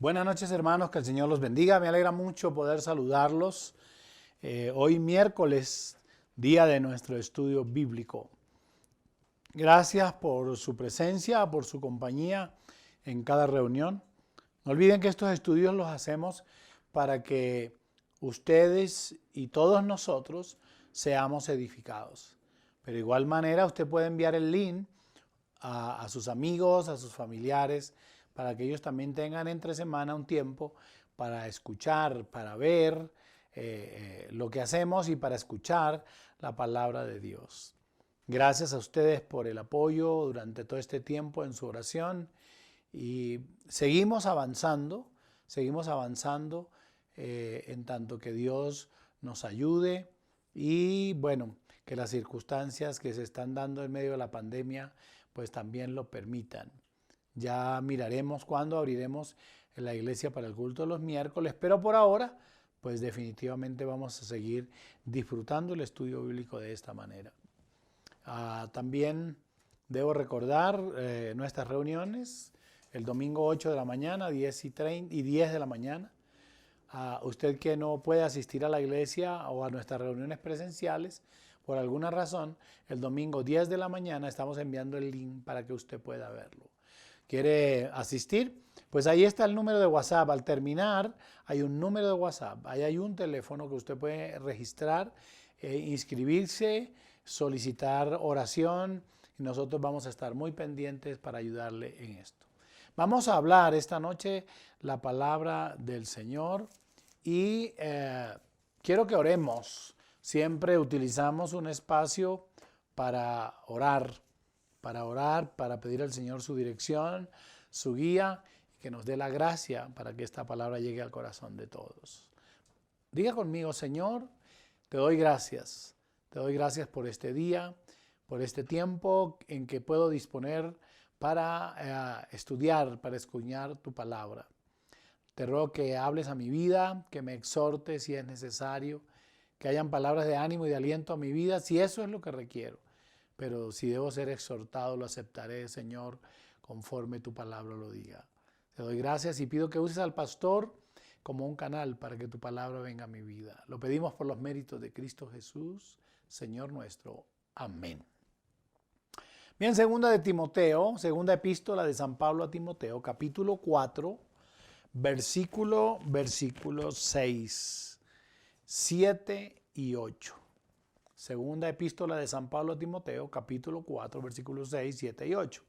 Buenas noches, hermanos, que el Señor los bendiga. Me alegra mucho poder saludarlos. Hoy miércoles, día de nuestro estudio bíblico. Gracias por su presencia, por su compañía en cada reunión. No olviden que estos estudios los hacemos para que ustedes y todos nosotros seamos edificados. Pero de igual manera usted puede enviar el link a sus amigos, a sus familiares, para que ellos también tengan entre semana un tiempo para escuchar, para ver lo que hacemos y para escuchar la palabra de Dios. Gracias a ustedes por el apoyo durante todo este tiempo en su oración y seguimos avanzando en tanto que Dios nos ayude y bueno, que las circunstancias que se están dando en medio de la pandemia pues también lo permitan. Ya miraremos cuándo abriremos la iglesia para el culto de los miércoles, pero por ahora pues definitivamente vamos a seguir disfrutando el estudio bíblico de esta manera. También debo recordar nuestras reuniones el domingo 8 de la mañana, 10 y 10 de la mañana. Usted que no puede asistir a la iglesia o a nuestras reuniones presenciales, por alguna razón, el domingo 10 de la mañana estamos enviando el link para que usted pueda verlo. ¿Quiere asistir? Pues ahí está el número de WhatsApp. Al terminar hay un número de WhatsApp. Ahí hay un teléfono que usted puede registrar, inscribirse, solicitar oración y nosotros vamos a estar muy pendientes para ayudarle en esto. Vamos a hablar esta noche la palabra del Señor y quiero que oremos. Siempre utilizamos un espacio para orar, para pedir al Señor su dirección, su guía, y que nos dé la gracia para que esta palabra llegue al corazón de todos. Diga conmigo, Señor, te doy gracias. Te doy gracias por este día, por este tiempo en que puedo disponer para estudiar, para escudriñar tu palabra. Te ruego que hables a mi vida, que me exhortes si es necesario, que hayan palabras de ánimo y de aliento a mi vida, si eso es lo que requiero. Pero si debo ser exhortado, lo aceptaré, Señor, conforme tu palabra lo diga. Te doy gracias y pido que uses al pastor como un canal para que tu palabra venga a mi vida. Lo pedimos por los méritos de Cristo Jesús, Señor nuestro. Amén. Bien, segunda epístola de San Pablo a Timoteo, capítulo 4, versículo 6, 7 y 8. Segunda epístola de San Pablo a Timoteo, capítulo 4, versículos 6, 7 y 8.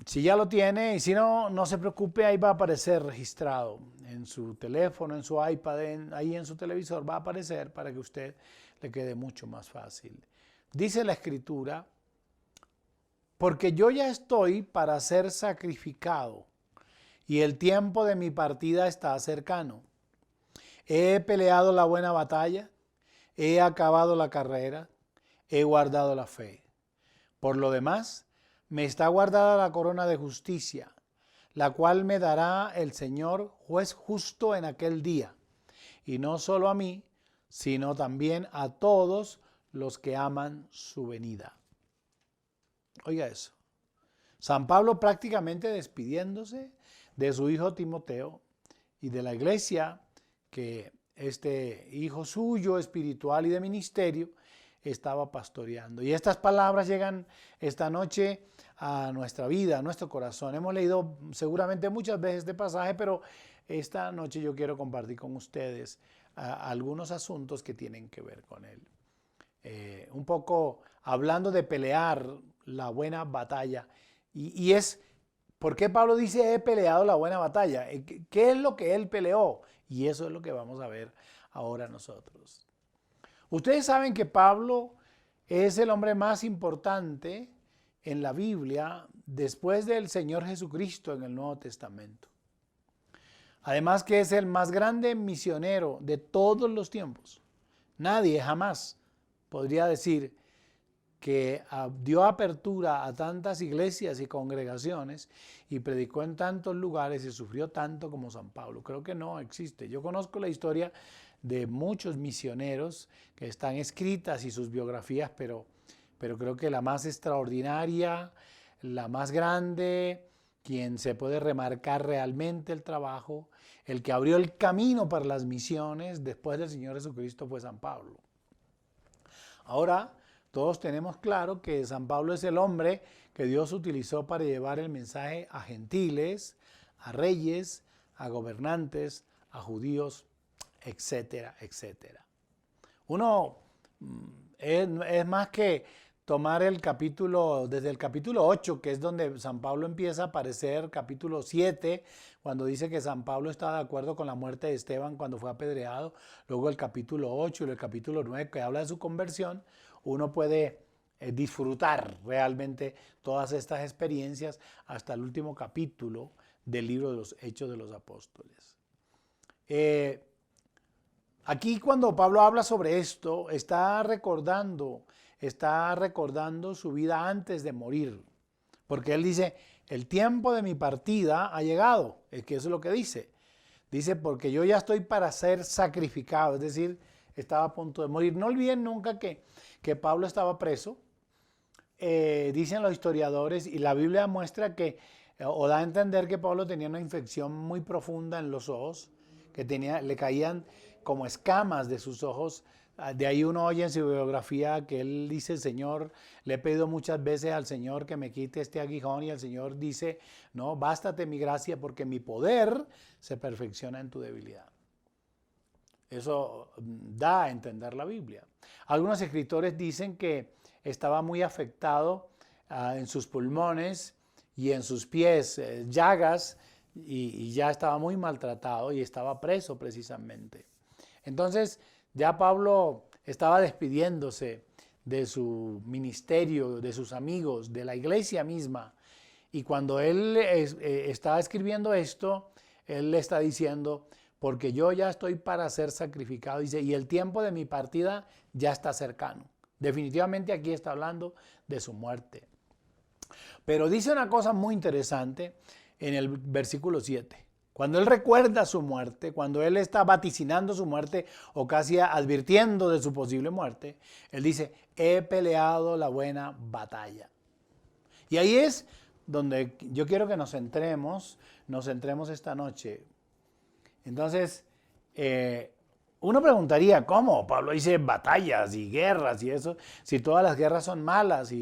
Si ya lo tiene y si no, no se preocupe, ahí va a aparecer registrado en su teléfono, en su iPad, ahí en su televisor va a aparecer para que a usted le quede mucho más fácil. Dice la Escritura, porque yo ya estoy para ser sacrificado y el tiempo de mi partida está cercano. He peleado la buena batalla, he acabado la carrera, he guardado la fe. Por lo demás, me está guardada la corona de justicia, la cual me dará el Señor, juez justo en aquel día, y no solo a mí, sino también a todos los que aman su venida. Oiga eso. San Pablo prácticamente despidiéndose de su hijo Timoteo y de la iglesia que este hijo suyo espiritual y de ministerio estaba pastoreando. Y estas palabras llegan esta noche a nuestra vida, a nuestro corazón. Hemos leído seguramente muchas veces este pasaje, pero esta noche yo quiero compartir con ustedes algunos asuntos que tienen que ver con él. Un poco hablando de pelear la buena batalla. Y es, ¿por qué Pablo dice he peleado la buena batalla? ¿Qué es lo que él peleó? Y eso es lo que vamos a ver ahora nosotros. Ustedes saben que Pablo es el hombre más importante en la Biblia después del Señor Jesucristo en el Nuevo Testamento. Además que es el más grande misionero de todos los tiempos. Nadie jamás podría decir que dio apertura a tantas iglesias y congregaciones y predicó en tantos lugares y sufrió tanto como San Pablo. Creo que no existe. Yo conozco la historia de muchos misioneros que están escritas y sus biografías, pero creo que la más extraordinaria, la más grande, quien se puede remarcar realmente el trabajo, el que abrió el camino para las misiones después del Señor Jesucristo fue San Pablo. Ahora, todos tenemos claro que San Pablo es el hombre que Dios utilizó para llevar el mensaje a gentiles, a reyes, a gobernantes, a judíos, etcétera, etcétera. Uno es más que tomar el capítulo, desde el capítulo 8, que es donde San Pablo empieza a aparecer, capítulo 7, cuando dice que San Pablo estaba de acuerdo con la muerte de Esteban cuando fue apedreado, luego el capítulo 8 y el capítulo 9 que habla de su conversión, uno puede disfrutar realmente todas estas experiencias hasta el último capítulo del libro de los Hechos de los Apóstoles. Aquí cuando Pablo habla sobre esto, está recordando su vida antes de morir. Porque él dice, el tiempo de mi partida ha llegado. Es que eso es lo que dice. Dice, porque yo ya estoy para ser sacrificado. Es decir, estaba a punto de morir. No olviden nunca que Pablo estaba preso. Dicen los historiadores, y la Biblia muestra que, o da a entender que Pablo tenía una infección muy profunda en los ojos, que le caían como escamas de sus ojos. De ahí uno oye en su biografía que él dice, Señor, le he pedido muchas veces al Señor que me quite este aguijón, y el Señor dice, no, bástate mi gracia porque mi poder se perfecciona en tu debilidad. Eso da a entender la Biblia. Algunos escritores dicen que estaba muy afectado en sus pulmones y en sus pies, llagas, y ya estaba muy maltratado y estaba preso precisamente. Entonces ya Pablo estaba despidiéndose de su ministerio, de sus amigos, de la iglesia misma. Y cuando él está escribiendo esto, él le está diciendo, porque yo ya estoy para ser sacrificado, dice, y el tiempo de mi partida ya está cercano. Definitivamente aquí está hablando de su muerte. Pero dice una cosa muy interesante en el versículo 7. Cuando él recuerda su muerte, cuando él está vaticinando su muerte o casi advirtiendo de su posible muerte, él dice, he peleado la buena batalla. Y ahí es donde yo quiero que nos centremos esta noche. Entonces, uno preguntaría, ¿cómo? Pablo dice batallas y guerras y eso, si todas las guerras son malas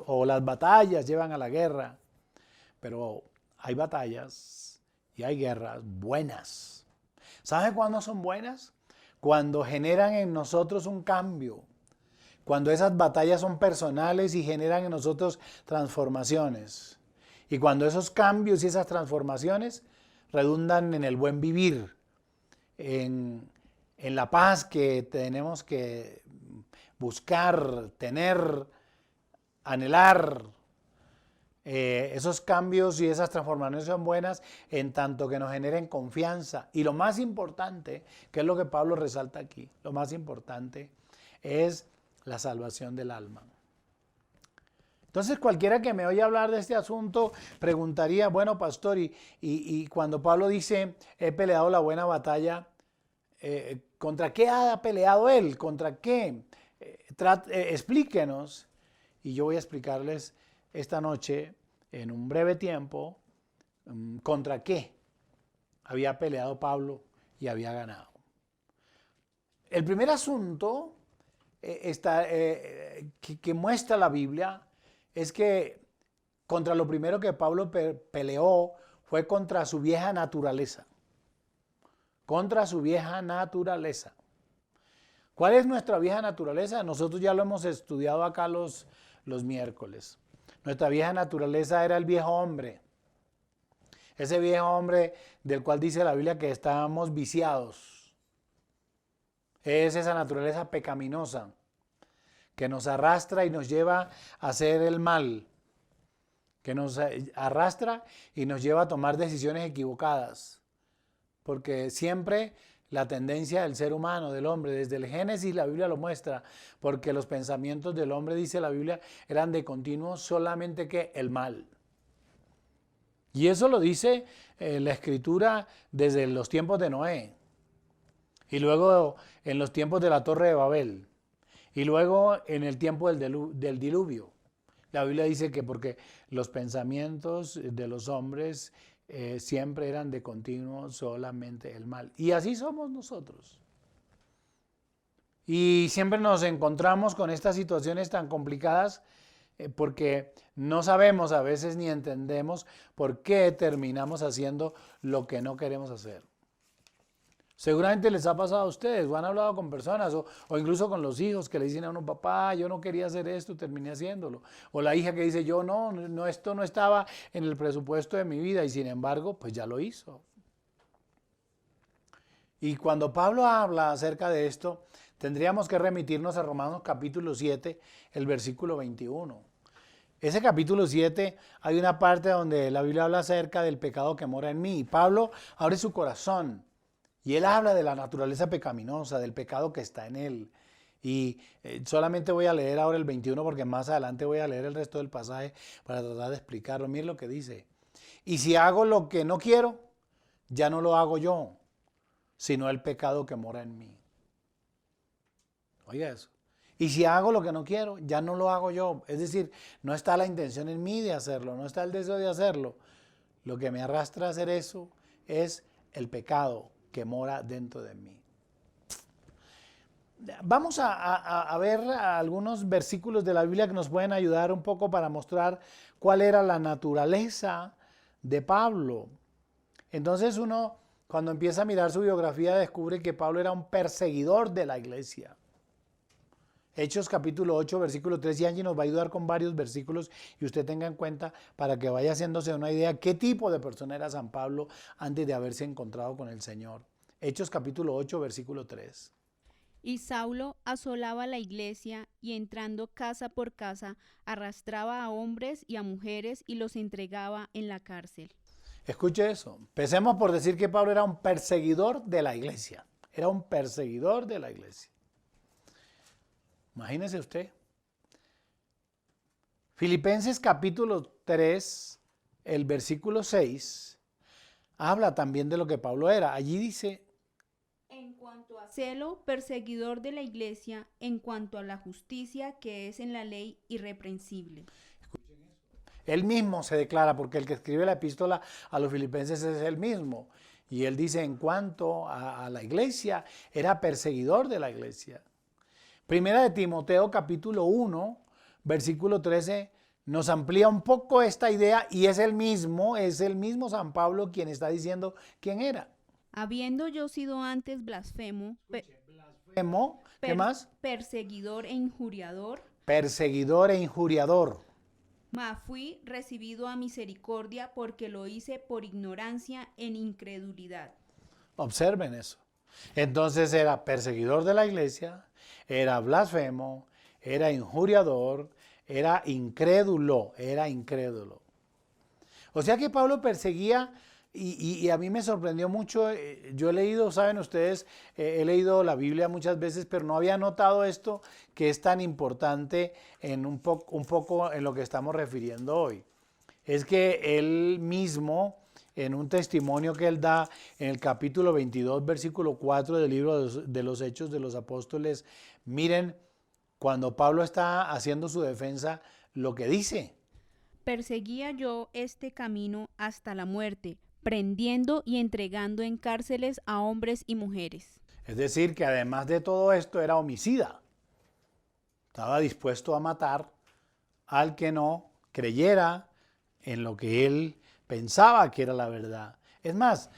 o las batallas llevan a la guerra. Pero hay batallas y hay guerras buenas. ¿Sabe cuándo son buenas? Cuando generan en nosotros un cambio. Cuando esas batallas son personales y generan en nosotros transformaciones. Y cuando esos cambios y esas transformaciones redundan en el buen vivir, en la paz que tenemos que buscar, tener, anhelar. Esos cambios y esas transformaciones son buenas en tanto que nos generen confianza. Y lo más importante, que es lo que Pablo resalta aquí, lo más importante es la salvación del alma. Entonces cualquiera que me oye hablar de este asunto preguntaría, bueno, pastor, y cuando Pablo dice, he peleado la buena batalla, ¿contra qué ha peleado él? ¿Contra qué? Explíquenos. Y yo voy a explicarles esta noche, en un breve tiempo, contra qué había peleado Pablo y había ganado. El primer asunto que muestra la Biblia es que contra lo primero que Pablo peleó fue contra su vieja naturaleza. Contra su vieja naturaleza. ¿Cuál es nuestra vieja naturaleza? Nosotros ya lo hemos estudiado acá los miércoles. Nuestra vieja naturaleza era el viejo hombre. Ese viejo hombre del cual dice la Biblia que estábamos viciados. Es esa naturaleza pecaminosa que nos arrastra y nos lleva a hacer el mal. Que nos arrastra y nos lleva a tomar decisiones equivocadas. Porque siempre la tendencia del ser humano, del hombre, desde el Génesis la Biblia lo muestra, porque los pensamientos del hombre, dice la Biblia, eran de continuo solamente que el mal. Y eso lo dice la Escritura desde los tiempos de Noé, y luego en los tiempos de la Torre de Babel, y luego en el tiempo del diluvio. La Biblia dice que porque los pensamientos de los hombres siempre eran de continuo solamente el mal. Y así somos nosotros. Y siempre nos encontramos con estas situaciones tan complicadas porque no sabemos a veces ni entendemos por qué terminamos haciendo lo que no queremos hacer. Seguramente les ha pasado a ustedes, o han hablado con personas, o incluso con los hijos que le dicen a uno, papá, yo no quería hacer esto, terminé haciéndolo. O la hija que dice, yo no, esto no estaba en el presupuesto de mi vida, y sin embargo, pues ya lo hizo. Y cuando Pablo habla acerca de esto, tendríamos que remitirnos a Romanos capítulo 7, el versículo 21. Ese capítulo 7 hay una parte donde la Biblia habla acerca del pecado que mora en mí. Y Pablo abre su corazón y él habla de la naturaleza pecaminosa, del pecado que está en él. Y solamente voy a leer ahora el 21 porque más adelante voy a leer el resto del pasaje para tratar de explicarlo. Miren lo que dice. Y si hago lo que no quiero, ya no lo hago yo, sino el pecado que mora en mí. Oiga eso. Y si hago lo que no quiero, ya no lo hago yo. Es decir, no está la intención en mí de hacerlo, no está el deseo de hacerlo. Lo que me arrastra a hacer eso es el pecado que mora dentro de mí. Vamos a ver algunos versículos de la Biblia que nos pueden ayudar un poco para mostrar cuál era la naturaleza de Pablo. Entonces uno, cuando empieza a mirar su biografía, descubre que Pablo era un perseguidor de la iglesia. Hechos capítulo 8, versículo 3, y Angie nos va a ayudar con varios versículos y usted tenga en cuenta para que vaya haciéndose una idea qué tipo de persona era San Pablo antes de haberse encontrado con el Señor. Hechos capítulo 8, versículo 3. Y Saulo asolaba la iglesia y entrando casa por casa arrastraba a hombres y a mujeres y los entregaba en la cárcel. Escuche eso. Empecemos por decir que Pablo era un perseguidor de la iglesia. Era un perseguidor de la iglesia. Imagínese usted. Filipenses capítulo 3, el versículo 6, habla también de lo que Pablo era. Allí dice, En cuanto a celo, perseguidor de la iglesia, en cuanto a la justicia que es en la ley irreprensible. él mismo se declara, porque el que escribe la epístola a los filipenses es él mismo. Y él dice, en cuanto a la iglesia, era perseguidor de la iglesia. Primera de Timoteo capítulo 1, versículo 13, nos amplía un poco esta idea y es el mismo San Pablo quien está diciendo quién era. Habiendo yo sido antes blasfemo, ¿Qué más? perseguidor e injuriador, Perseguidor e injuriador. mas fui recibido a misericordia porque lo hice por ignorancia en incredulidad. Observen eso. Entonces era perseguidor de la iglesia, era blasfemo, era injuriador, era incrédulo. O sea que Pablo perseguía y a mí me sorprendió mucho. Yo he leído, saben ustedes, he leído la Biblia muchas veces, pero no había notado esto que es tan importante en un poco en lo que estamos refiriendo hoy. Es que él mismo, en un testimonio que él da en el capítulo 22, versículo 4 del libro de los Hechos de los Apóstoles, miren, cuando Pablo está haciendo su defensa, lo que dice. Perseguía yo este camino hasta la muerte, prendiendo y entregando en cárceles a hombres y mujeres. Es decir, que además de todo esto era homicida. Estaba dispuesto a matar al que no creyera en lo que él pensaba que era la verdad. Es más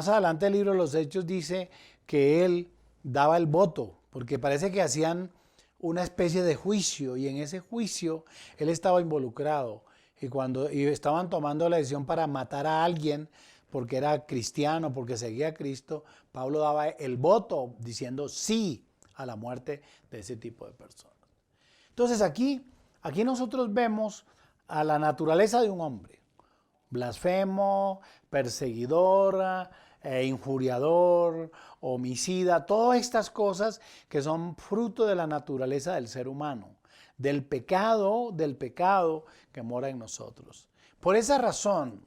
adelante el libro de los Hechos dice que él daba el voto, porque parece que hacían una especie de juicio y en ese juicio él estaba involucrado. Y estaban tomando la decisión para matar a alguien porque era cristiano, porque seguía a Cristo, Pablo daba el voto diciendo sí a la muerte de ese tipo de personas. Entonces aquí nosotros vemos a la naturaleza de un hombre. Blasfemo, perseguidor, injuriador, homicida, todas estas cosas que son fruto de la naturaleza del ser humano, del pecado que mora en nosotros. Por esa razón,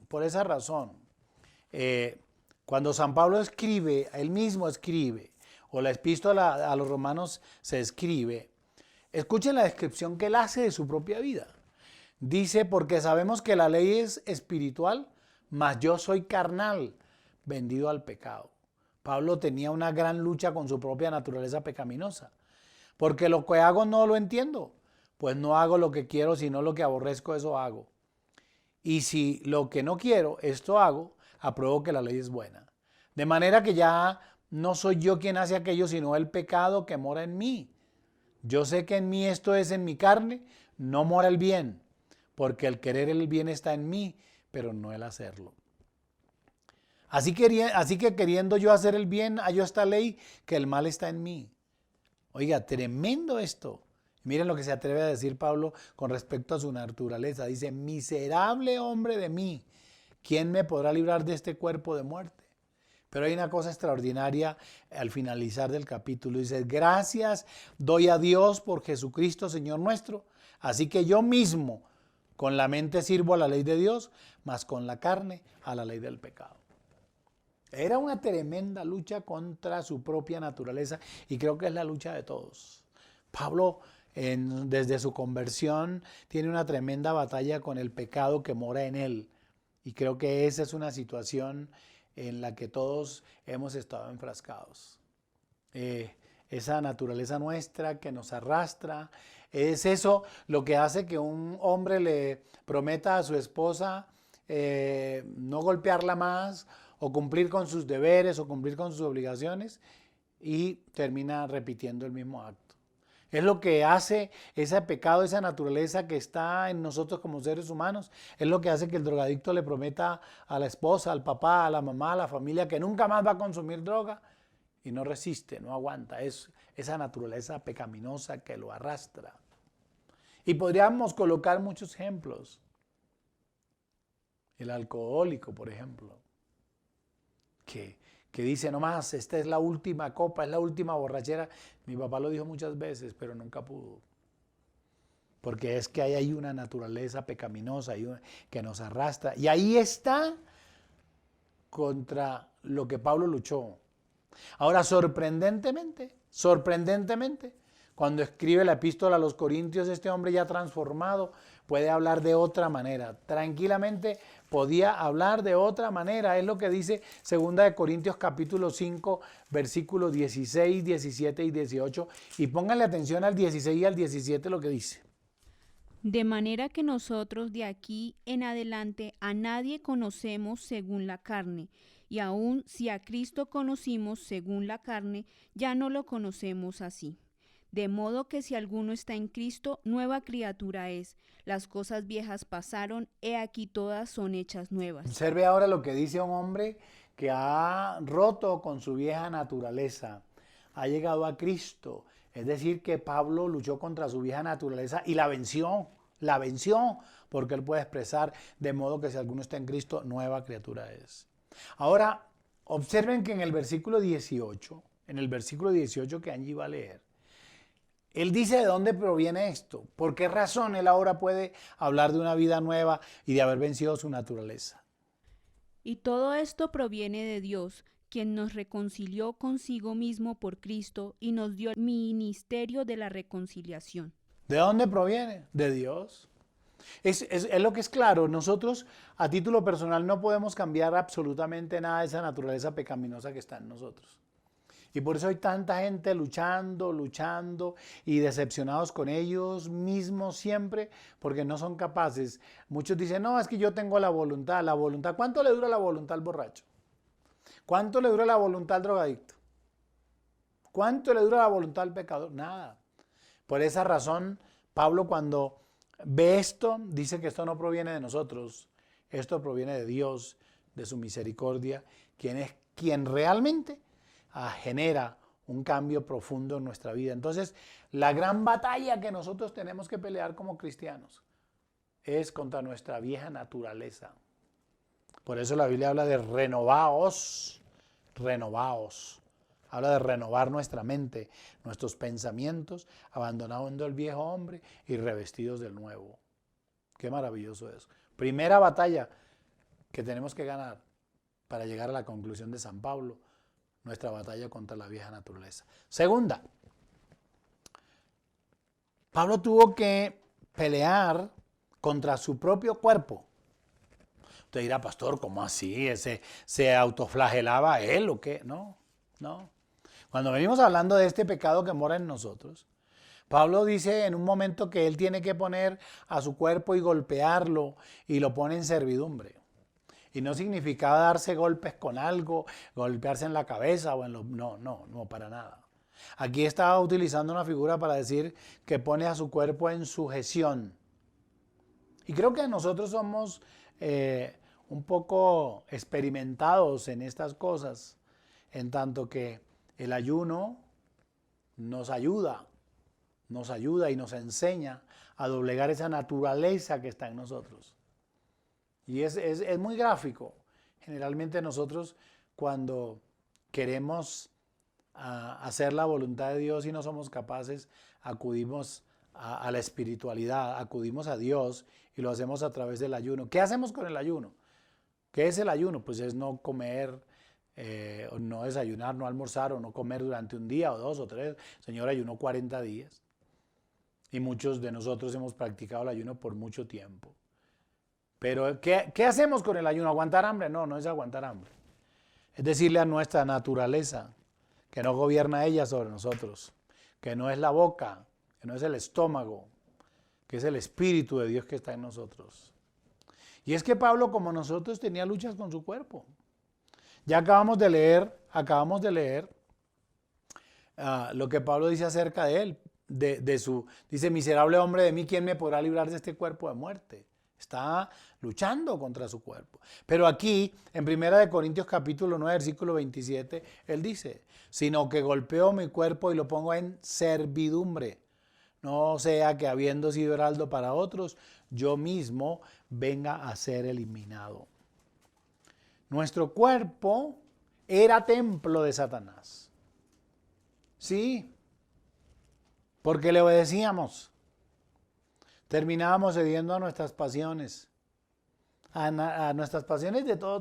cuando San Pablo escribe, él mismo escribe, o la epístola a los romanos se escribe, escuchen la descripción que él hace de su propia vida. Dice, porque sabemos que la ley es espiritual, mas yo soy carnal, vendido al pecado. Pablo tenía una gran lucha con su propia naturaleza pecaminosa. Porque lo que hago no lo entiendo. Pues no hago lo que quiero, sino lo que aborrezco, eso hago. Y si lo que no quiero, esto hago, apruebo que la ley es buena. De manera que ya no soy yo quien hace aquello, sino el pecado que mora en mí. Yo sé que en mí, esto es en mi carne, no mora el bien, porque el querer el bien está en mí, pero no el hacerlo. Así que queriendo yo hacer el bien, hallo esta ley, que el mal está en mí. Oiga, tremendo esto. Miren lo que se atreve a decir Pablo con respecto a su naturaleza. Dice, miserable hombre de mí, ¿quién me podrá librar de este cuerpo de muerte? Pero hay una cosa extraordinaria al finalizar del capítulo. Dice, gracias doy a Dios por Jesucristo, Señor nuestro. Así que yo mismo con la mente sirvo a la ley de Dios, mas con la carne a la ley del pecado. Era una tremenda lucha contra su propia naturaleza y creo que es la lucha de todos. Pablo, desde su conversión, tiene una tremenda batalla con el pecado que mora en él. Y creo que esa es una situación en la que todos hemos estado enfrascados. Esa naturaleza nuestra que nos arrastra, es eso lo que hace que un hombre le prometa a su esposa no golpearla más, o cumplir con sus deberes, o cumplir con sus obligaciones, y termina repitiendo el mismo acto. Es lo que hace ese pecado, esa naturaleza que está en nosotros como seres humanos. Es lo que hace que el drogadicto le prometa a la esposa, al papá, a la mamá, a la familia que nunca más va a consumir droga y no resiste, no aguanta. Es esa naturaleza pecaminosa que lo arrastra. Y podríamos colocar muchos ejemplos. El alcohólico, por ejemplo, que dice, no más, esta es la última copa, es la última borrachera. Mi papá lo dijo muchas veces, pero nunca pudo. Porque es que hay ahí una naturaleza pecaminosa que nos arrastra. Y ahí está contra lo que Pablo luchó. Ahora, sorprendentemente, cuando escribe la epístola a los Corintios, este hombre ya transformado puede hablar de otra manera. Tranquilamente podía hablar de otra manera. Es lo que dice 2 Corintios capítulo 5, versículos 16, 17 y 18. Y pónganle atención al 16 y al 17 lo que dice. De manera que nosotros de aquí en adelante a nadie conocemos según la carne, y aun si a Cristo conocimos según la carne, ya no lo conocemos así. De modo que si alguno está en Cristo, nueva criatura es. Las cosas viejas pasaron, he aquí todas son hechas nuevas. Observe ahora lo que dice un hombre que ha roto con su vieja naturaleza, ha llegado a Cristo. Es decir, que Pablo luchó contra su vieja naturaleza y la venció, porque él puede expresar de modo que si alguno está en Cristo, nueva criatura es. Ahora, observen que en el versículo 18 que Angie va a leer, él dice de dónde proviene esto, por qué razón él ahora puede hablar de una vida nueva y de haber vencido su naturaleza. Y todo esto proviene de Dios, quien nos reconcilió consigo mismo por Cristo y nos dio el ministerio de la reconciliación. ¿De dónde proviene? De Dios. Es lo que es claro, nosotros a título personal no podemos cambiar absolutamente nada de esa naturaleza pecaminosa que está en nosotros. Y por eso hay tanta gente luchando y decepcionados con ellos mismos siempre porque no son capaces. Muchos dicen, no, es que yo tengo la voluntad. ¿Cuánto le dura la voluntad al borracho? ¿Cuánto le dura la voluntad al drogadicto? ¿Cuánto le dura la voluntad al pecador? Nada. Por esa razón, Pablo cuando ve esto, dice que esto no proviene de nosotros, esto proviene de Dios, de su misericordia, quien realmente genera un cambio profundo en nuestra vida. Entonces, la gran batalla que nosotros tenemos que pelear como cristianos es contra nuestra vieja naturaleza. Por eso la Biblia habla de renovaos. Habla de renovar nuestra mente, nuestros pensamientos, abandonando el viejo hombre y revestidos del nuevo. Qué maravilloso es. Primera batalla que tenemos que ganar para llegar a la conclusión de San Pablo, nuestra batalla contra la vieja naturaleza. Segunda, Pablo tuvo que pelear contra su propio cuerpo. Usted dirá, pastor, ¿cómo así? ¿Se autoflagelaba él o qué? No, no. Cuando venimos hablando de este pecado que mora en nosotros, Pablo dice en un momento que él tiene que poner a su cuerpo y golpearlo y lo pone en servidumbre. Y no significaba darse golpes con algo, golpearse en la cabeza o en los... No, para nada. Aquí estaba utilizando una figura para decir que pone a su cuerpo en sujeción. Y creo que nosotros somos un poco experimentados en estas cosas, en tanto que el ayuno nos ayuda y nos enseña a doblegar esa naturaleza que está en nosotros. Y es muy gráfico. Generalmente nosotros cuando queremos hacer la voluntad de Dios y no somos capaces, acudimos a la espiritualidad, acudimos a Dios y lo hacemos a través del ayuno. ¿Qué hacemos con el ayuno? ¿Qué es el ayuno? Pues es no comer, no desayunar, no almorzar o no comer durante un día o 2 o 3. El Señor ayunó 40 días y muchos de nosotros hemos practicado el ayuno por mucho tiempo. Pero ¿qué hacemos con el ayuno? ¿Aguantar hambre? No es aguantar hambre. Es decirle a nuestra naturaleza que no gobierna ella sobre nosotros, que no es la boca, que no es el estómago, que es el Espíritu de Dios que está en nosotros. Y es que Pablo, como nosotros, tenía luchas con su cuerpo. Ya acabamos de leer lo que Pablo dice acerca de él, dice, miserable hombre de mí, ¿quién me podrá librar de este cuerpo de muerte? Está luchando contra su cuerpo. Pero aquí, en 1 Corintios capítulo 9, versículo 27, él dice, sino que golpeo mi cuerpo y lo pongo en servidumbre. No sea que habiendo sido heraldo para otros, yo mismo venga a ser eliminado. Nuestro cuerpo era templo de Satanás. Sí, porque le obedecíamos. Terminábamos cediendo a nuestras pasiones, a nuestras pasiones de todo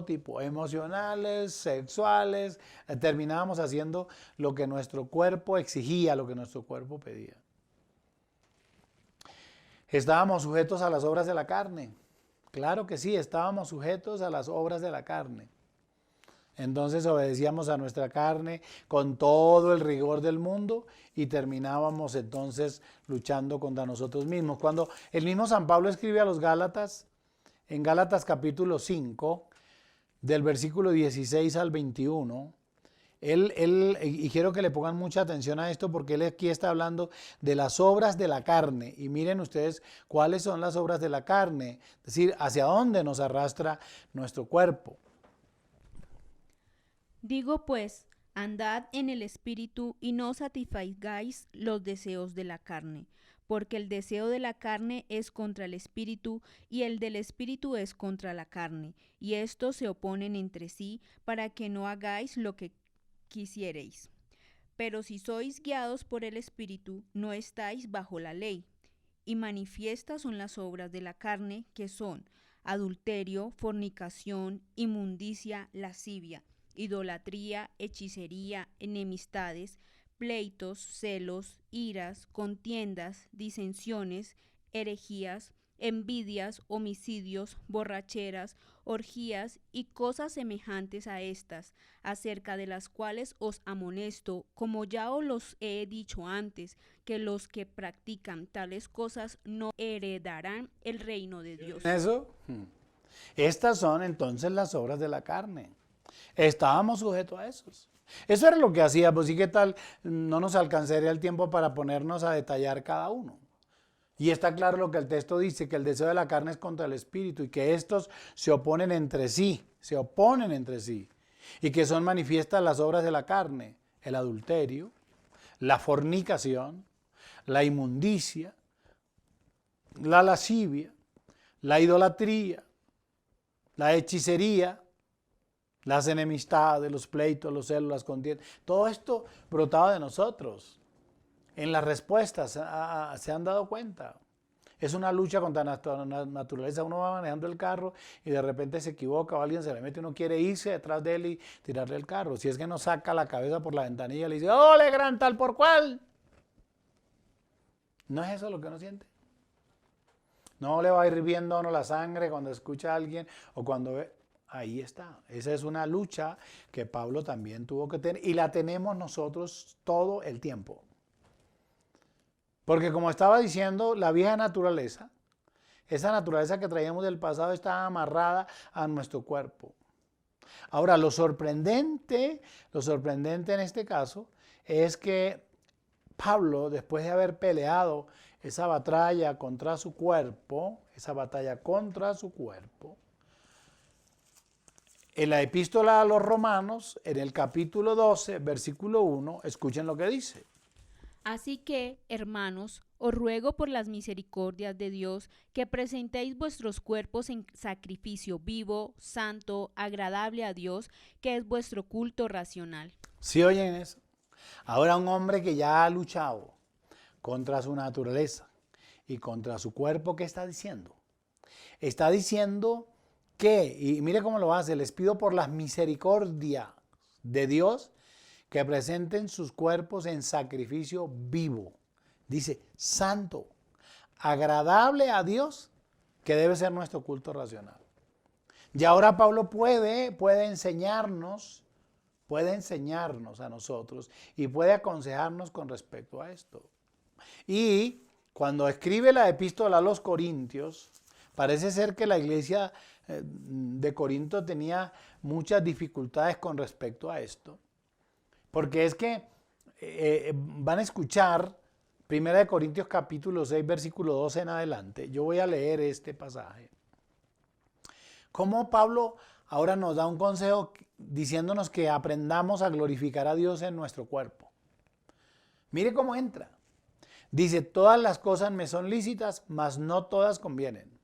tipo, emocionales, sexuales. Terminábamos haciendo lo que nuestro cuerpo exigía, lo que nuestro cuerpo pedía. Estábamos sujetos a las obras de la carne. Claro que sí, estábamos sujetos a las obras de la carne. Entonces obedecíamos a nuestra carne con todo el rigor del mundo y terminábamos entonces luchando contra nosotros mismos. Cuando el mismo San Pablo escribe a los Gálatas, en Gálatas capítulo 5, del versículo 16 al 21, y quiero que le pongan mucha atención a esto porque él aquí está hablando de las obras de la carne. Y miren ustedes cuáles son las obras de la carne, es decir, hacia dónde nos arrastra nuestro cuerpo. Digo pues, andad en el Espíritu y no satisfagáis los deseos de la carne, porque el deseo de la carne es contra el Espíritu y el del Espíritu es contra la carne, y estos se oponen entre sí para que no hagáis lo que quisiereis. Pero si sois guiados por el Espíritu, no estáis bajo la ley. Y manifiestas son las obras de la carne, que son adulterio, fornicación, inmundicia, lascivia, idolatría, hechicería, enemistades, pleitos, celos, iras, contiendas, disensiones, herejías, envidias, homicidios, borracheras, orgías y cosas semejantes a estas, acerca de las cuales os amonesto, como ya os los he dicho antes, que los que practican tales cosas no heredarán el reino de Dios. Eso, estas son entonces las obras de la carne. Estábamos sujetos a esos. Eso era lo que hacíamos, y qué tal, no nos alcanzaría el tiempo para ponernos a detallar cada uno. Y está claro lo que el texto dice, que el deseo de la carne es contra el espíritu y que estos se oponen entre sí, y que son manifiestas las obras de la carne, el adulterio, la fornicación, la inmundicia, la lascivia, la idolatría, la hechicería, las enemistades, los pleitos, los celos, las contiendas, todo esto brotaba de nosotros. En las respuestas se han dado cuenta. Es una lucha contra nuestra naturaleza. Uno va manejando el carro y de repente se equivoca o alguien se le mete y uno quiere irse detrás de él y tirarle el carro. Si es que no saca la cabeza por la ventanilla y le dice, ¡ole, gran tal por cual! ¿No es eso lo que uno siente? No le va hirviendo a uno la sangre cuando escucha a alguien o cuando ve. Ahí está. Esa es una lucha que Pablo también tuvo que tener y la tenemos nosotros todo el tiempo. Porque como estaba diciendo, la vieja naturaleza, esa naturaleza que traíamos del pasado está amarrada a nuestro cuerpo. Ahora, lo sorprendente en este caso es que Pablo, después de haber peleado esa batalla contra su cuerpo, en la epístola a los Romanos, en el capítulo 12, versículo 1, escuchen lo que dice. Así que, hermanos, os ruego por las misericordias de Dios que presentéis vuestros cuerpos en sacrificio vivo, santo, agradable a Dios, que es vuestro culto racional. ¿Sí oyen eso? Ahora un hombre que ya ha luchado contra su naturaleza y contra su cuerpo, ¿qué está diciendo? Está diciendo que, y mire cómo lo hace, les pido por las misericordias de Dios que presenten sus cuerpos en sacrificio vivo. Dice, santo, agradable a Dios, que debe ser nuestro culto racional. Y ahora Pablo puede enseñarnos a nosotros y puede aconsejarnos con respecto a esto. Y cuando escribe la epístola a los Corintios, parece ser que la iglesia de Corinto tenía muchas dificultades con respecto a esto. Porque es que van a escuchar 1 Corintios capítulo 6, versículo 12 en adelante. Yo voy a leer este pasaje. Cómo Pablo ahora nos da un consejo diciéndonos que aprendamos a glorificar a Dios en nuestro cuerpo. Mire cómo entra. Dice, todas las cosas me son lícitas, mas no todas convienen.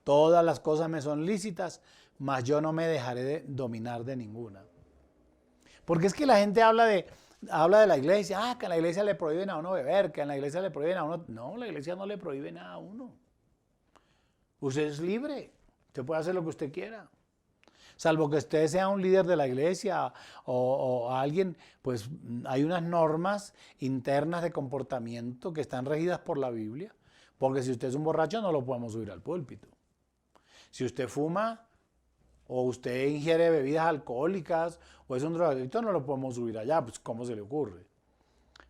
Todas las cosas me son lícitas, mas yo no me dejaré de dominar de ninguna. Porque es que la gente habla de la iglesia, que a la iglesia le prohíben a uno beber, que a la iglesia le prohíben a uno. No, la iglesia no le prohíbe nada a uno. Usted es libre, usted puede hacer lo que usted quiera. Salvo que usted sea un líder de la iglesia o alguien, pues hay unas normas internas de comportamiento que están regidas por la Biblia. Porque si usted es un borracho no lo podemos subir al púlpito. Si usted fuma o usted ingiere bebidas alcohólicas o es un drogadicto, no lo podemos subir allá, pues ¿cómo se le ocurre?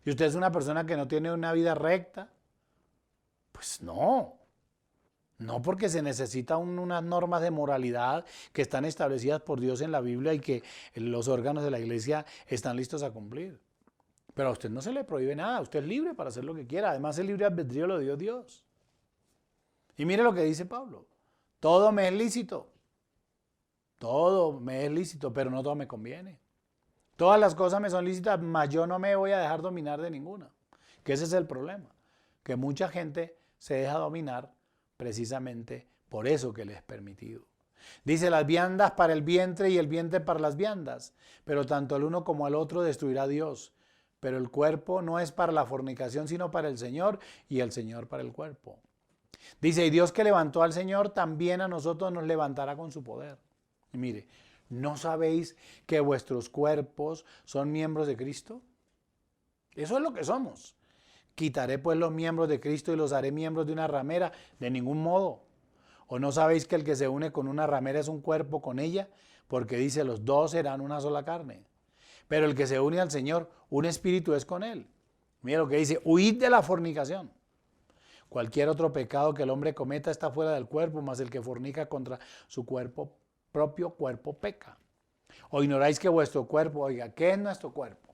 Si usted es una persona que no tiene una vida recta, pues no. No, porque se necesitan unas normas de moralidad que están establecidas por Dios en la Biblia y que los órganos de la iglesia están listos a cumplir. Pero a usted no se le prohíbe nada, usted es libre para hacer lo que quiera. Además, el libre albedrío lo dio Dios. Y mire lo que dice Pablo. Todo me es lícito. Todo me es lícito, pero no todo me conviene. Todas las cosas me son lícitas, mas yo no me voy a dejar dominar de ninguna. Que ese es el problema. Que mucha gente se deja dominar precisamente por eso que le es permitido. Dice, las viandas para el vientre y el vientre para las viandas, pero tanto el uno como el otro destruirá Dios. Pero el cuerpo no es para la fornicación, sino para el Señor, y el Señor para el cuerpo. Dice, y Dios que levantó al Señor, también a nosotros nos levantará con su poder. Y mire, ¿no sabéis que vuestros cuerpos son miembros de Cristo? Eso es lo que somos. ¿Quitaré pues los miembros de Cristo y los haré miembros de una ramera? De ningún modo. ¿O no sabéis que el que se une con una ramera es un cuerpo con ella? Porque dice, los dos serán una sola carne. Pero el que se une al Señor, un espíritu es con él. Mira lo que dice, huid de la fornicación. Cualquier otro pecado que el hombre cometa está fuera del cuerpo, mas el que fornica contra su propio cuerpo peca. ¿O ignoráis que vuestro cuerpo, oiga, qué es nuestro cuerpo?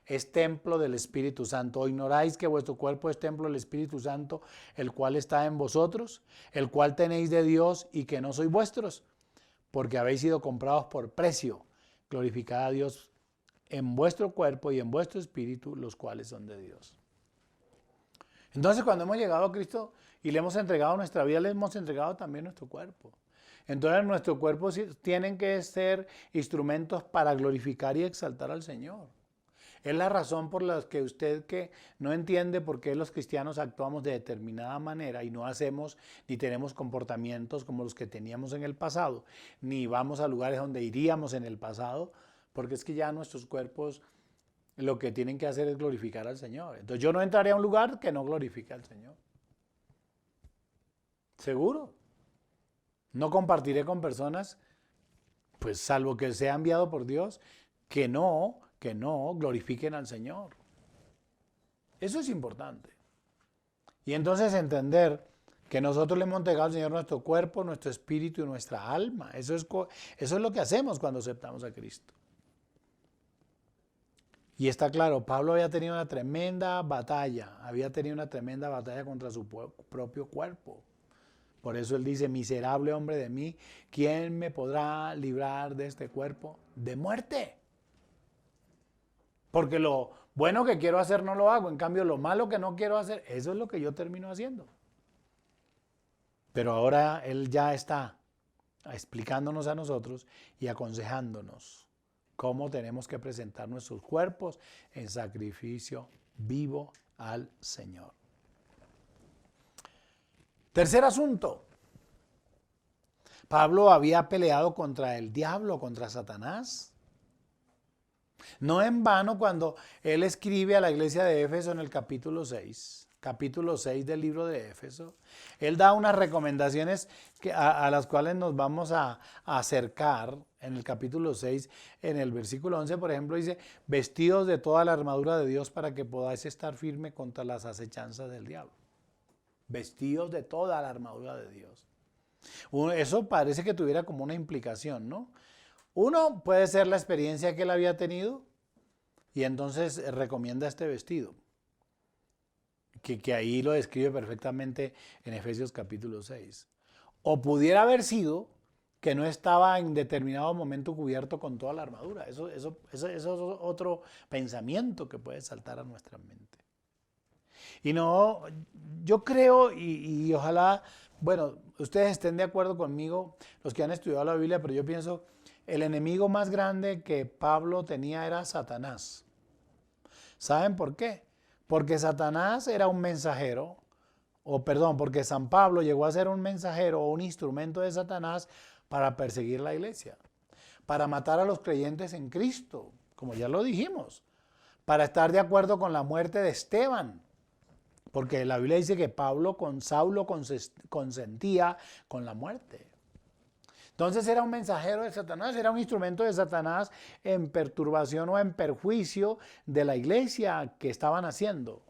Es templo del Espíritu Santo. ¿O ignoráis que vuestro cuerpo es templo del Espíritu Santo, el cual está en vosotros, el cual tenéis de Dios y que no sois vuestros? Porque habéis sido comprados por precio. Glorificad a Dios en vuestro cuerpo y en vuestro espíritu, los cuales son de Dios. Entonces, cuando hemos llegado a Cristo y le hemos entregado nuestra vida, le hemos entregado también nuestro cuerpo. Entonces, nuestros cuerpos tienen que ser instrumentos para glorificar y exaltar al Señor. Es la razón por la que usted que no entiende por qué los cristianos actuamos de determinada manera y no hacemos ni tenemos comportamientos como los que teníamos en el pasado, ni vamos a lugares donde iríamos en el pasado, porque es que ya nuestros cuerpos lo que tienen que hacer es glorificar al Señor. Entonces yo no entraré a un lugar que no glorifique al Señor. Seguro. No compartiré con personas, pues salvo que sea enviado por Dios, que no glorifiquen al Señor. Eso es importante. Y entonces entender que nosotros le hemos entregado al Señor nuestro cuerpo, nuestro espíritu y nuestra alma. Eso es lo que hacemos cuando aceptamos a Cristo. Y está claro, Pablo había tenido una tremenda batalla contra su propio cuerpo. Por eso él dice, miserable hombre de mí, ¿quién me podrá librar de este cuerpo de muerte? Porque lo bueno que quiero hacer no lo hago, en cambio lo malo que no quiero hacer, eso es lo que yo termino haciendo. Pero ahora él ya está explicándonos a nosotros y aconsejándonos cómo tenemos que presentar nuestros cuerpos en sacrificio vivo al Señor. Tercer asunto. Pablo había peleado contra el diablo, contra Satanás. No en vano cuando él escribe a la iglesia de Éfeso en el capítulo 6 del libro de Éfeso, él da unas recomendaciones a las cuales nos vamos a acercar en el capítulo 6, en el versículo 11, por ejemplo, dice, vestidos de toda la armadura de Dios para que podáis estar firme contra las acechanzas del diablo. Vestidos de toda la armadura de Dios. Eso parece que tuviera como una implicación, ¿no? Uno puede ser la experiencia que él había tenido y entonces recomienda este vestido, que ahí lo describe perfectamente en Efesios capítulo 6. O pudiera haber sido que no estaba en determinado momento cubierto con toda la armadura. Eso es otro pensamiento que puede saltar a nuestra mente. Y no, yo creo y ojalá, bueno, ustedes estén de acuerdo conmigo, los que han estudiado la Biblia, pero yo pienso, el enemigo más grande que Pablo tenía era Satanás. ¿Saben por qué? Porque Satanás era un mensajero, porque San Pablo llegó a ser un mensajero o un instrumento de Satanás para perseguir la iglesia, para matar a los creyentes en Cristo, como ya lo dijimos, para estar de acuerdo con la muerte de Esteban, porque la Biblia dice que Pablo con Saulo consentía con la muerte. Entonces era un mensajero de Satanás, era un instrumento de Satanás en perturbación o en perjuicio de la iglesia que estaban haciendo.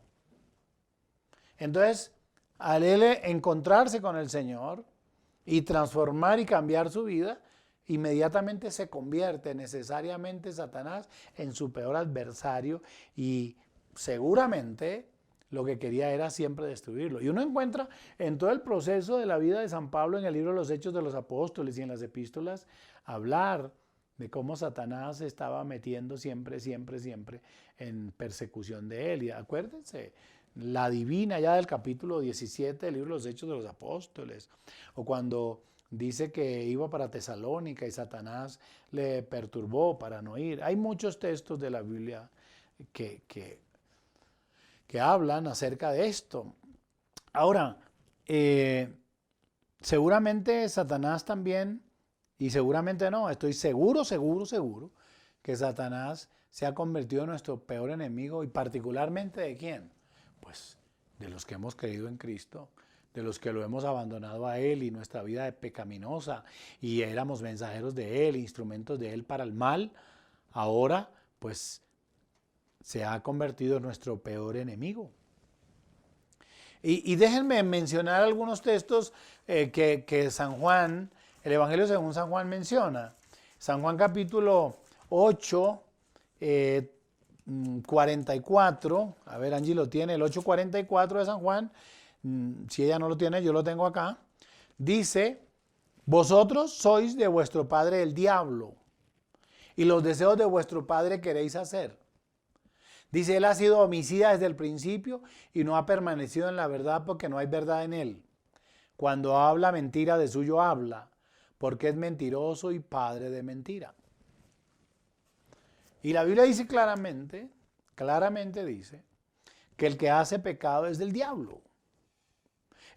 Entonces, al él encontrarse con el Señor y transformar y cambiar su vida, inmediatamente se convierte necesariamente Satanás en su peor adversario y seguramente lo que quería era siempre destruirlo. Y uno encuentra en todo el proceso de la vida de San Pablo en el libro de los Hechos de los Apóstoles y en las epístolas, hablar de cómo Satanás se estaba metiendo siempre en persecución de él. Y acuérdense, la divina ya del capítulo 17 del libro de los Hechos de los Apóstoles, o cuando dice que iba para Tesalónica y Satanás le perturbó para no ir. Hay muchos textos de la Biblia que hablan acerca de esto. Ahora, seguramente Satanás también, y seguramente no, estoy seguro que Satanás se ha convertido en nuestro peor enemigo, y particularmente ¿de quién? Pues de los que hemos creído en Cristo, de los que lo hemos abandonado a Él y nuestra vida pecaminosa, y éramos mensajeros de Él, instrumentos de Él para el mal. Ahora, pues, se ha convertido en nuestro peor enemigo. Y déjenme mencionar algunos textos que San Juan, el Evangelio según San Juan menciona. San Juan capítulo 8, 44, a ver, Angie lo tiene, el 8:44 de San Juan, si ella no lo tiene, yo lo tengo acá. Dice, vosotros sois de vuestro padre el diablo, y los deseos de vuestro padre queréis hacer. Dice, él ha sido homicida desde el principio y no ha permanecido en la verdad porque no hay verdad en él. Cuando habla mentira, de suyo habla, porque es mentiroso y padre de mentira. Y la Biblia dice claramente dice, que el que hace pecado es del diablo.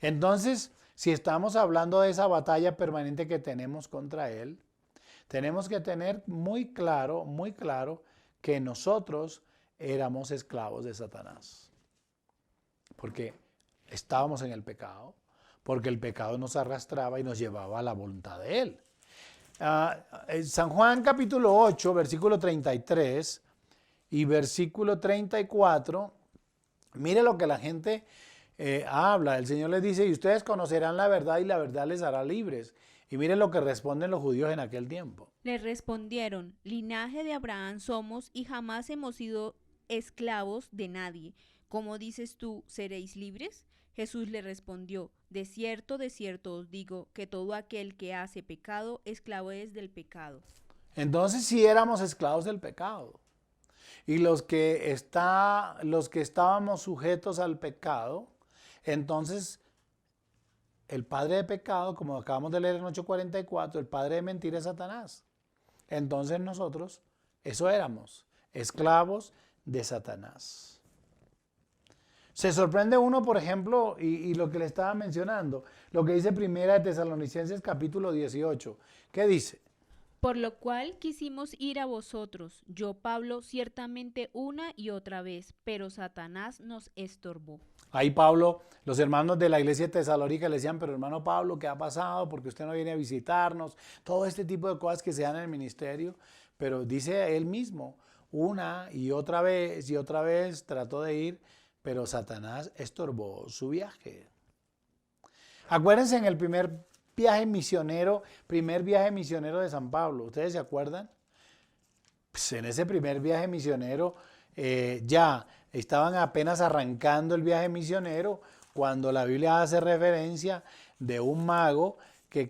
Entonces, si estamos hablando de esa batalla permanente que tenemos contra él, tenemos que tener muy claro que nosotros éramos esclavos de Satanás, porque estábamos en el pecado, porque el pecado nos arrastraba y nos llevaba a la voluntad de Él. San Juan capítulo 8, versículo 33 y versículo 34, mire lo que la gente habla. El Señor les dice, y ustedes conocerán la verdad y la verdad les hará libres. Y miren lo que responden los judíos en aquel tiempo. Le respondieron, linaje de Abraham somos y jamás hemos sido esclavos de nadie. ¿Cómo dices tú, seréis libres? Jesús le respondió, de cierto os digo, que todo aquel que hace pecado, esclavo es del pecado. Entonces sí éramos esclavos del pecado. Y los que estábamos sujetos al pecado, entonces el padre de pecado, como acabamos de leer en 8:44, el padre de mentira es Satanás. Entonces nosotros, eso éramos, esclavos de Satanás. Se sorprende uno, por ejemplo, y lo que le estaba mencionando, lo que dice Primera de Tesalonicenses capítulo 18. ¿Qué dice? Por lo cual quisimos ir a vosotros, yo Pablo, ciertamente una y otra vez, pero Satanás nos estorbó. Ahí Pablo, los hermanos de la iglesia de Tesalónica le decían, pero hermano Pablo, ¿qué ha pasado? Porque usted no viene a visitarnos. Todo este tipo de cosas que se dan en el ministerio. Pero dice él mismo, una y otra vez trató de ir, pero Satanás estorbó su viaje. Acuérdense en el primer viaje misionero de San Pablo. ¿Ustedes se acuerdan? Pues en ese primer viaje misionero ya estaban apenas arrancando el viaje misionero cuando la Biblia hace referencia de un mago que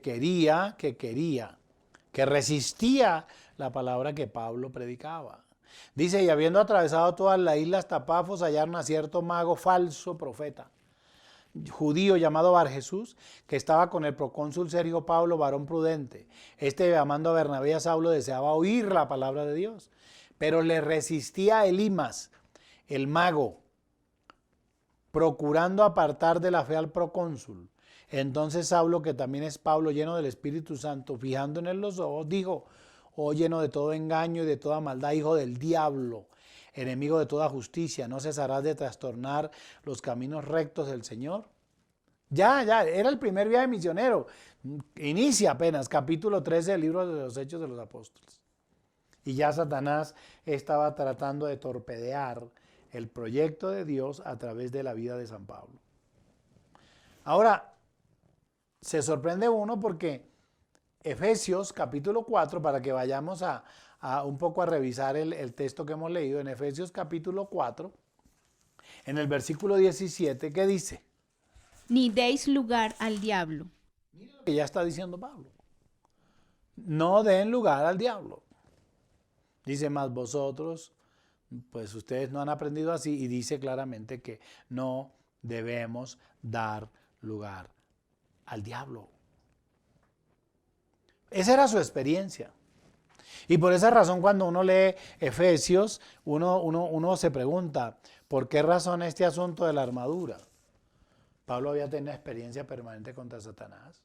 resistía la palabra que Pablo predicaba. Dice, y habiendo atravesado todas las islas hasta Pafos, hallaron a cierto mago falso profeta, judío llamado Barjesús, que estaba con el procónsul Sergio Pablo, varón prudente. Este, llamando a Bernabé y a Saulo, deseaba oír la palabra de Dios, pero le resistía Elimas, el mago, procurando apartar de la fe al procónsul. Entonces Saulo, que también es Pablo, lleno del Espíritu Santo, fijando en él los ojos, dijo, oh lleno de todo engaño y de toda maldad, hijo del diablo, enemigo de toda justicia, ¿no cesarás de trastornar los caminos rectos del Señor? Ya, era el primer viaje misionero. Inicia apenas, capítulo 13 del libro de los Hechos de los Apóstoles. Y ya Satanás estaba tratando de torpedear el proyecto de Dios a través de la vida de San Pablo. Ahora, se sorprende uno porque Efesios capítulo 4, para que vayamos a un poco a revisar el texto que hemos leído, en Efesios capítulo 4, en el versículo 17, ¿qué dice? Ni deis lugar al diablo. Mira lo que ya está diciendo Pablo. No den lugar al diablo. Dice, más vosotros, pues ustedes no han aprendido así, y dice claramente que no debemos dar lugar al diablo. Esa era su experiencia. Y por esa razón cuando uno lee Efesios, uno se pregunta, ¿por qué razón este asunto de la armadura? Pablo había tenido experiencia permanente contra Satanás.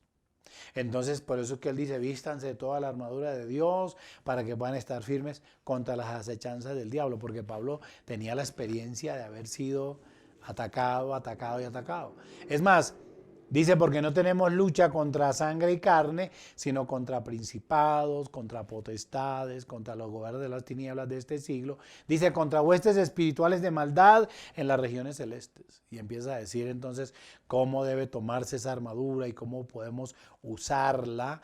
Entonces, por eso es que él dice, vístanse de toda la armadura de Dios para que puedan estar firmes contra las acechanzas del diablo, porque Pablo tenía la experiencia de haber sido atacado. Es más, dice, porque no tenemos lucha contra sangre y carne, sino contra principados, contra potestades, contra los gobiernos de las tinieblas de este siglo. Dice, contra huestes espirituales de maldad en las regiones celestes. Y empieza a decir entonces cómo debe tomarse esa armadura y cómo podemos usarla.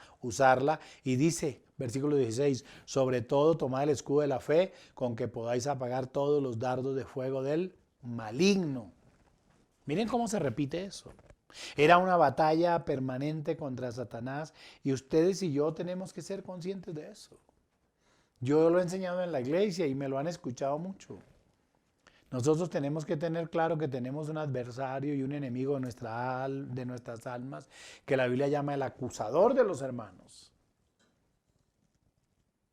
Y dice, versículo 16, sobre todo tomad el escudo de la fe, con que podáis apagar todos los dardos de fuego del maligno. Miren cómo se repite eso. Era una batalla permanente contra Satanás y ustedes y yo tenemos que ser conscientes de eso. Yo lo he enseñado en la iglesia y me lo han escuchado mucho. Nosotros tenemos que tener claro que tenemos un adversario y un enemigo de nuestras almas que la Biblia llama el acusador de los hermanos.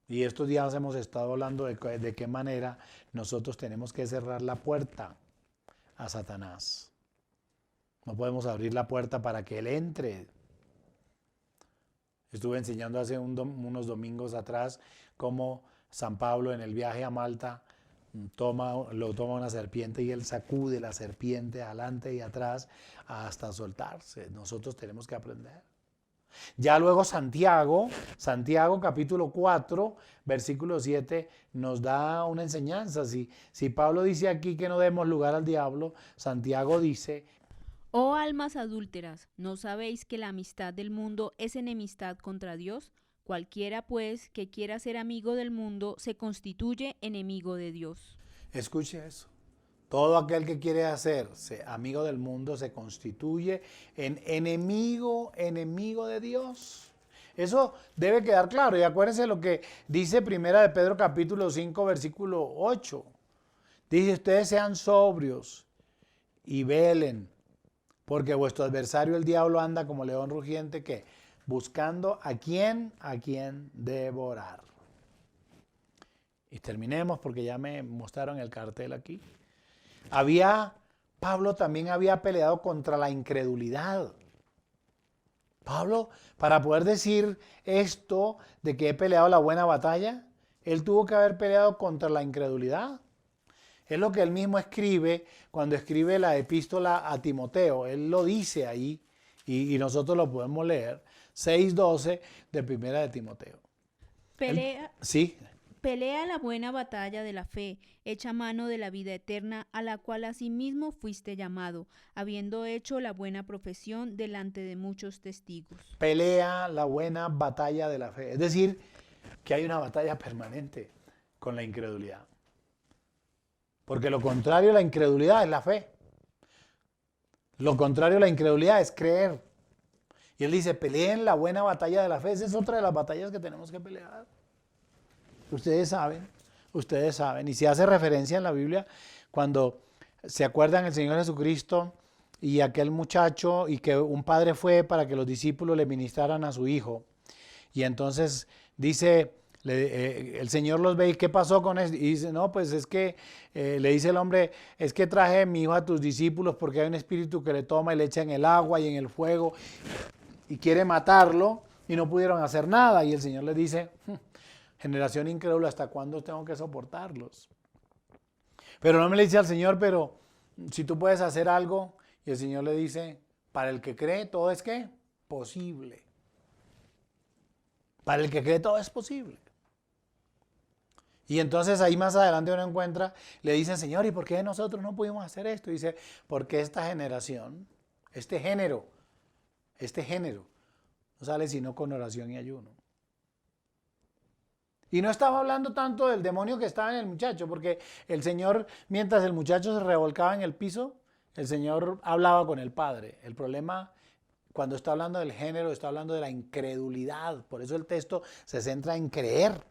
Y estos días hemos estado hablando de qué manera nosotros tenemos que cerrar la puerta a Satanás. No podemos abrir la puerta para que él entre. Estuve enseñando hace unos domingos atrás cómo San Pablo en el viaje a Malta lo toma una serpiente y él sacude la serpiente adelante y atrás hasta soltarse. Nosotros tenemos que aprender. Ya luego Santiago capítulo 4, versículo 7, nos da una enseñanza. Si Pablo dice aquí que no demos lugar al diablo, Santiago dice: Oh almas adúlteras, ¿no sabéis que la amistad del mundo es enemistad contra Dios? Cualquiera, pues, que quiera ser amigo del mundo, se constituye enemigo de Dios. escuche eso. Todo aquel que quiere hacerse amigo del mundo se constituye en enemigo de Dios. Eso debe quedar claro. Y acuérdense lo que dice Primera de Pedro capítulo 5, versículo 8. Dice: ustedes sean sobrios y velen, porque vuestro adversario el diablo anda como león rugiente, que buscando a quien devorar. Y terminemos porque ya me mostraron el cartel aquí. Pablo también había peleado contra la incredulidad. Pablo, para poder decir esto de que he peleado la buena batalla, él tuvo que haber peleado contra la incredulidad. Es lo que él mismo escribe cuando escribe la epístola a Timoteo. Él lo dice ahí y nosotros lo podemos leer. 6:12 de Primera de Timoteo. Sí. Pelea la buena batalla de la fe, echa mano de la vida eterna, a la cual asimismo fuiste llamado, habiendo hecho la buena profesión delante de muchos testigos. Pelea la buena batalla de la fe. Es decir, que hay una batalla permanente con la incredulidad. Porque lo contrario a la incredulidad es la fe. Lo contrario a la incredulidad es creer. Y él dice: peleen la buena batalla de la fe. Esa es otra de las batallas que tenemos que pelear. Ustedes saben, y se hace referencia en la Biblia cuando se acuerdan el Señor Jesucristo y aquel muchacho, y que un padre fue para que los discípulos le ministraran a su hijo. Y entonces dice, el Señor los ve: ¿y qué pasó con eso? Y dice: no, pues es que, le dice el hombre: es que traje a mi hijo a tus discípulos porque hay un espíritu que le toma y le echa en el agua y en el fuego y quiere matarlo, y no pudieron hacer nada. Y el Señor les dice: generación incrédula, ¿hasta cuándo tengo que soportarlos? Pero no me le dice al Señor: pero si tú puedes hacer algo. Y el Señor le dice: para el que cree todo es ¿qué? Posible. Para el que cree todo es posible. Y entonces ahí más adelante uno encuentra, le dicen: Señor, ¿y por qué nosotros no pudimos hacer esto? Y dice: porque esta generación, este género, no sale sino con oración y ayuno. Y no estaba hablando tanto del demonio que estaba en el muchacho, porque el Señor, mientras el muchacho se revolcaba en el piso, el Señor hablaba con el Padre. El problema, cuando está hablando del género, está hablando de la incredulidad. Por eso el texto se centra en creer.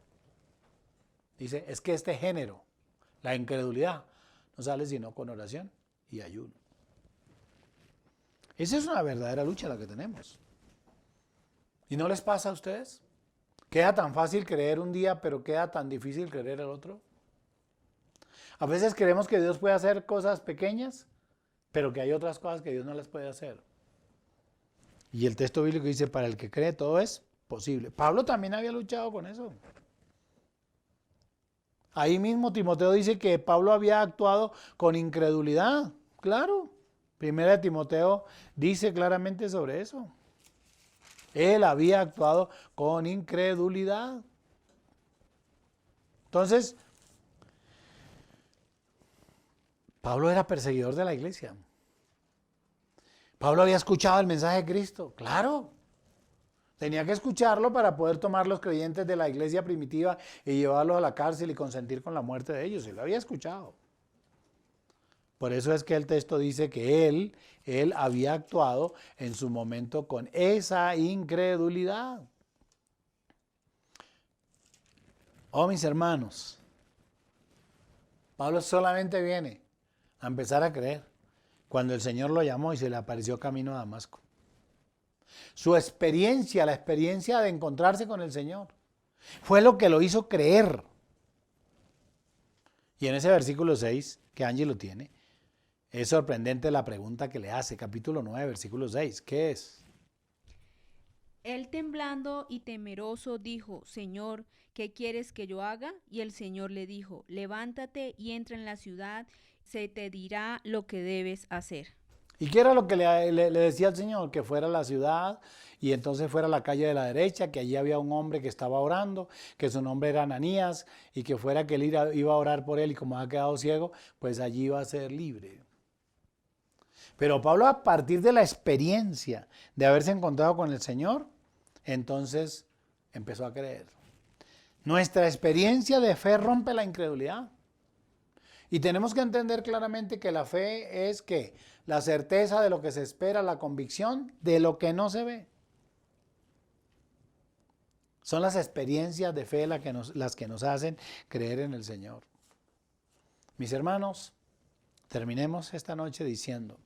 Dice: es que este género, la incredulidad, no sale sino con oración y ayuno. Esa es una verdadera lucha la que tenemos. ¿Y no les pasa a ustedes? Queda tan fácil creer un día, pero queda tan difícil creer el otro. A veces creemos que Dios puede hacer cosas pequeñas, pero que hay otras cosas que Dios no las puede hacer. Y el texto bíblico dice: para el que cree todo es posible. Pablo también había luchado con eso. Ahí mismo Timoteo dice que Pablo había actuado con incredulidad. Claro, Primera de Timoteo dice claramente sobre eso. Él había actuado con incredulidad. Entonces, Pablo era perseguidor de la iglesia. Pablo había escuchado el mensaje de Cristo, claro. Tenía que escucharlo para poder tomar los creyentes de la iglesia primitiva y llevarlos a la cárcel y consentir con la muerte de ellos. Él lo había escuchado. Por eso es que el texto dice que él había actuado en su momento con esa incredulidad. Oh, mis hermanos, Pablo solamente viene a empezar a creer cuando el Señor lo llamó y se le apareció camino a Damasco. Su experiencia, la experiencia de encontrarse con el Señor, fue lo que lo hizo creer. Y en ese versículo 6, que Angie lo tiene, es sorprendente la pregunta que le hace, capítulo 9, versículo 6. ¿Qué es? Él temblando y temeroso dijo, Señor, ¿qué quieres que yo haga? Y el Señor le dijo, levántate y entra en la ciudad, se te dirá lo que debes hacer. ¿Y qué era lo que le decía al Señor? Que fuera a la ciudad y entonces fuera a la calle de la derecha, que allí había un hombre que estaba orando, que su nombre era Ananías, y que fuera que él iba a orar por él y como ha quedado ciego, pues allí iba a ser libre. Pero Pablo, a partir de la experiencia de haberse encontrado con el Señor, entonces empezó a creer. Nuestra experiencia de fe rompe la incredulidad. Y tenemos que entender claramente que la fe es ¿qué? La certeza de lo que se espera, la convicción de lo que no se ve. Son las experiencias de fe las que nos hacen creer en el Señor. Mis hermanos, terminemos esta noche diciendo,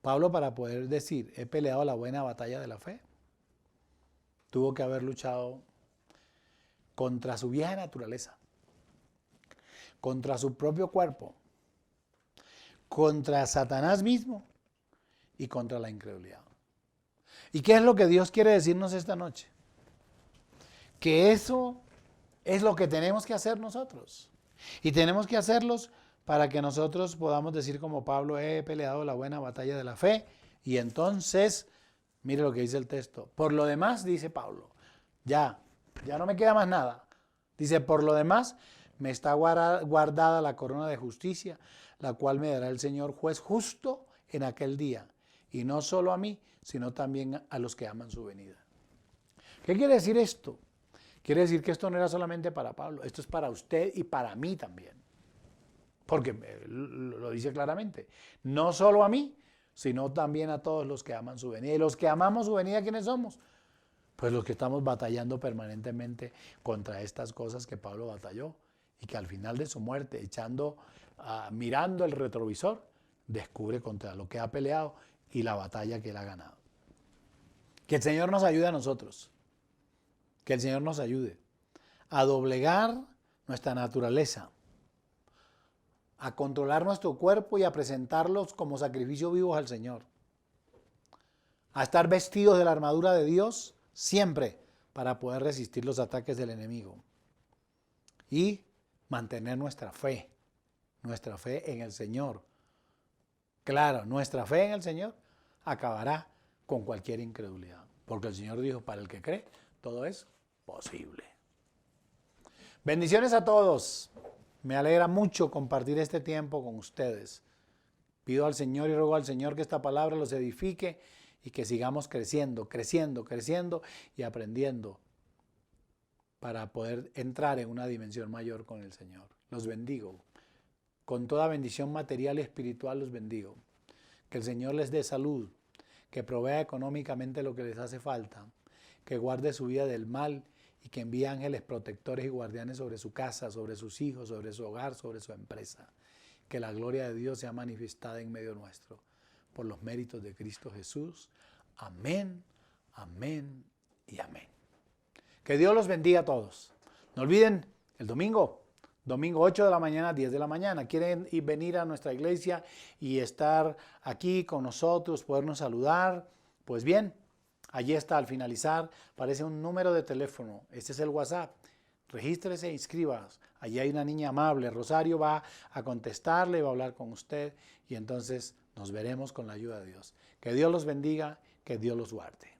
Pablo, para poder decir, he peleado la buena batalla de la fe, tuvo que haber luchado contra su vieja naturaleza, contra su propio cuerpo, contra Satanás mismo y contra la incredulidad. ¿Y qué es lo que Dios quiere decirnos esta noche? Que eso es lo que tenemos que hacer nosotros. Y tenemos que hacerlos para que nosotros podamos decir como Pablo, he peleado la buena batalla de la fe. Y entonces, mire lo que dice el texto. Por lo demás, dice Pablo, ya no me queda más nada. Dice, por lo demás, me está guardada la corona de justicia, la cual me dará el Señor juez justo en aquel día. Y no solo a mí, sino también a los que aman su venida. ¿Qué quiere decir esto? Quiere decir que esto no era solamente para Pablo, esto es para usted y para mí también. Porque lo dice claramente, no solo a mí, sino también a todos los que aman su venida. Y los que amamos su venida, ¿quiénes somos? Pues los que estamos batallando permanentemente contra estas cosas que Pablo batalló y que al final de su muerte, mirando el retrovisor, descubre contra lo que ha peleado y la batalla que él ha ganado. Que el Señor nos ayude a nosotros. Que el Señor nos ayude a doblegar nuestra naturaleza, a controlar nuestro cuerpo y a presentarlos como sacrificio vivos al Señor. A estar vestidos de la armadura de Dios siempre para poder resistir los ataques del enemigo. Y mantener nuestra fe en el Señor. Claro, nuestra fe en el Señor acabará con cualquier incredulidad. Porque el Señor dijo, para el que cree, todo es posible. Bendiciones a todos. Me alegra mucho compartir este tiempo con ustedes. Pido al Señor y ruego al Señor que esta palabra los edifique y que sigamos creciendo y aprendiendo para poder entrar en una dimensión mayor con el Señor. Los bendigo. Con toda bendición material y espiritual los bendigo. Que el Señor les dé salud, que provea económicamente lo que les hace falta, que guarde su vida del mal y que envíe ángeles protectores y guardianes sobre su casa, sobre sus hijos, sobre su hogar, sobre su empresa. Que la gloria de Dios sea manifestada en medio nuestro, por los méritos de Cristo Jesús. Amén, amén y amén. Que Dios los bendiga a todos. No olviden, el domingo 8 de la mañana, 10 de la mañana. ¿Quieren venir a nuestra iglesia y estar aquí con nosotros, podernos saludar? Pues bien, allí está, al finalizar, aparece un número de teléfono. Este es el WhatsApp. Regístrese e inscríbase. Allí hay una niña amable. Rosario va a contestarle, va a hablar con usted y entonces nos veremos con la ayuda de Dios. Que Dios los bendiga, que Dios los guarde.